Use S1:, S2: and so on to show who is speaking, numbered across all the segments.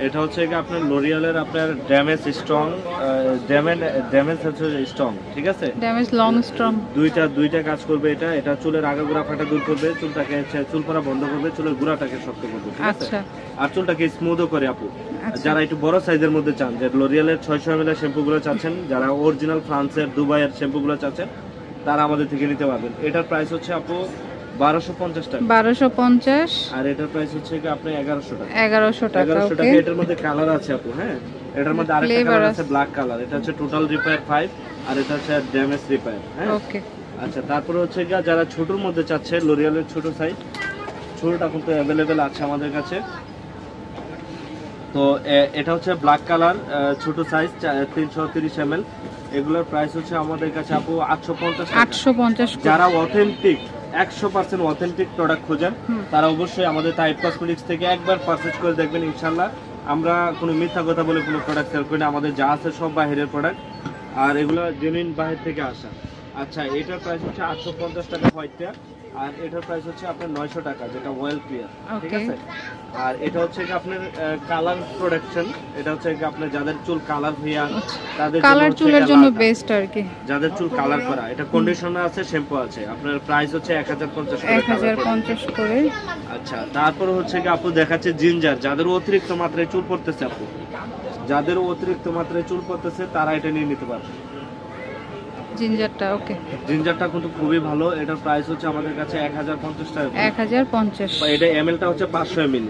S1: এটা হচ্ছে কি আপনার লরিয়ালের আপনার ড্যামেজ স্ট্রং, ড্যামেজ হচ্ছে স্ট্রং, ঠিক আছে,
S2: ড্যামেজ লং স্ট্রং।
S1: দুইটা কাজ করবে এটা। এটা চুলের আগাগোড়া ফাটা দূর করবে, চুলটাকে চুল পড়া বন্ধ করবে, চুলের গোড়াটাকে শক্ত করবে, ঠিক আছে।
S2: আচ্ছা।
S1: আর চুলটাকে স্মুথও করে আপু।
S2: আচ্ছা।
S1: যারা একটু বড় সাইজের মধ্যে চান, যে লরিয়ালের 600 ml শ্যাম্পু গুলো চাচ্ছেন, যারা অরিজিনাল ফ্রান্সের দুবাইয়ের শ্যাম্পু গুলো চাচ্ছেন, তারা আমাদের থেকে নিতে পারবেন। এটার প্রাইস হচ্ছে আপু 1250 টাকা।
S2: 1250।
S1: আর এটার প্রাইস হচ্ছে কি আপনি 1100 টাকা।
S2: 1100 টাকা।
S1: 1100
S2: ওকে।
S1: টাকা। এটার মধ্যে কালার আছে আপু, হ্যাঁ। এটার মধ্যে আরেকটা কালার আছে ব্ল্যাক কালার। এটা হচ্ছে টোটাল রিপেয়ার 5 আর এটা হচ্ছে ড্যামেজ রিপেয়ার, হ্যাঁ।
S2: ওকে।
S1: আচ্ছা, তারপরে হচ্ছে কি যারা ছোটর মধ্যে চাচ্ছে, লরিয়ালের ছোট সাইজ, ছোটটা কিন্তু অ্যাভেলেবেল আছে আমাদের কাছে। তো এটা হচ্ছে ব্ল্যাক কালার, ছোট সাইজ 330 ml। এগুলোর প্রাইস হচ্ছে আমাদের কাছে আপু 850 টাকা।
S2: 850।
S1: যারা অথেন্টিক 100% অথেন্টিক প্রোডাক্ট খোঁজেন, তারা অবশ্যই আমাদের তাইব কসমেটিক্স থেকে একবার পারচেজ করে দেখবেন, ইনশাআল্লাহ। আমরা কোনো মিথ্যা কথা বলে কোনো প্রোডাক্ট সেল করি না। আমাদের যা আছে সব বাইরের প্রোডাক্ট, আর এগুলো জেনুইন বাইরে থেকে আসা। আচ্ছা, এটার প্রাইস হচ্ছে 850 টাকা হোয়াইটটা, আর এটার প্রাইস হচ্ছে আপনার 900 টাকা, যেটা ওয়েল ক্লিয়ার, ঠিক আছে। আর এটা হচ্ছে কি আপনার কালার প্রোডাকশন। এটা হচ্ছে কি আপনার যাদের চুল কালার হইয়া, তাদের
S2: কালার চুলের জন্য বেস্ট আর কি।
S1: যাদের চুল কালার করা, এটা কন্ডিশনার আছে, শ্যাম্পু আছে। আপনার প্রাইস হচ্ছে 1050 করে।
S2: 1050 করে।
S1: আচ্ছা, তারপর হচ্ছে কি আপু দেখাচ্ছে জিঞ্জার। যাদের অতিরিক্ত মাত্রায় চুল পড়তেছে আপু, যাদের অতিরিক্ত মাত্রায় চুল পড়তেছে, তারা এটা নিয়ে নিতে পারবে।
S2: জিঞ্জারটা ওকে।
S1: জিঞ্জারটা কিন্তু খুবই ভালো। এটার প্রাইস হচ্ছে আমাদের কাছে 1050 টাকা।
S2: 1050।
S1: এটা এমএলটা হচ্ছে 500 ml।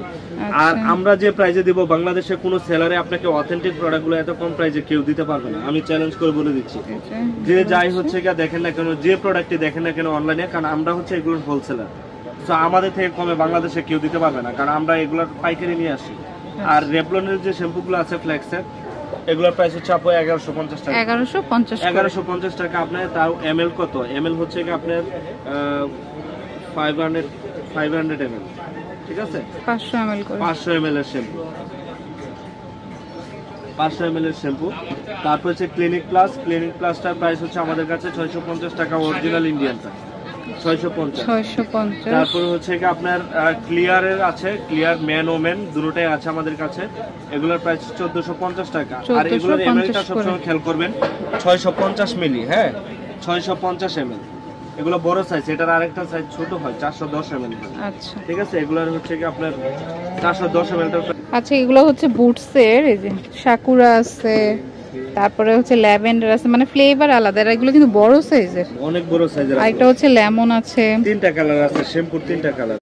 S1: আর আমরা যে প্রাইসে দিব, বাংলাদেশে কোনো সেলারে আপনাকে অথেন্টিক প্রোডাক্টগুলো এত কম প্রাইসে কেউ দিতে পারবে না। আমি চ্যালেঞ্জ করে বলে দিচ্ছি, যে যাই হচ্ছে কি দেখেন না কেন, যে প্রোডাক্টটি দেখেন না কেন অনলাইনে, কারণ আমরা হচ্ছে এগুলোর হোলসেলার। তো আমাদের থেকে কমে বাংলাদেশে কেউ দিতে পারবে না, কারণ আমরা এগুলোর পাইকারি নিয়ে আসি। আর রেভলনের যে শ্যাম্পুগুলো আছে ফ্লেক্সের, এগুলোর প্রাইস হচ্ছে আপু 1150 টাকা। 1150 টাকা। আপনার তাও এমএল কত? এমএল হচ্ছে কি আপনার 500 ml, ঠিক আছে।
S2: 500 ml করে।
S1: 500 ml এর শ্যাম্পু, 500 ml এর শ্যাম্পু। তারপর হচ্ছে ক্লিনিক প্লাস। ক্লিনিক প্লাসটার প্রাইস হচ্ছে আমাদের কাছে 650 টাকা, অরিজিনাল ইন্ডিয়ানটা 650। তারপরে হচ্ছে কি আপনার ক্লিয়ারের আছে, ক্লিয়ার ম্যান ওমেন দুটোটাই আছে আমাদের কাছে। এগুলোর প্রাইস 1450 টাকা। আর এগুলোর এমএলটা সবসময় খেয়াল করবেন 650 মিলি, হ্যাঁ, 650 ml। এগুলো বড় সাইজ, এটার আরেকটা সাইজ ছোট হয়, 410 ml।
S2: আচ্ছা,
S1: ঠিক আছে। এগুলোর হচ্ছে কি আপনার 410 ml।
S2: আচ্ছা, এগুলো হচ্ছে বুটসের, এই যে সাকুরা আছে, তারপরে হচ্ছে ল্যাভেন্ডার আছে, মানে ফ্লেভার আলাদা। এগুলো কিন্তু বড় সাইজের,
S1: অনেক বড় সাইজের।
S2: আর একটা হচ্ছে লেমন আছে।
S1: 3টা কালার আছে শ্যাম্পুর, 3টা কালার।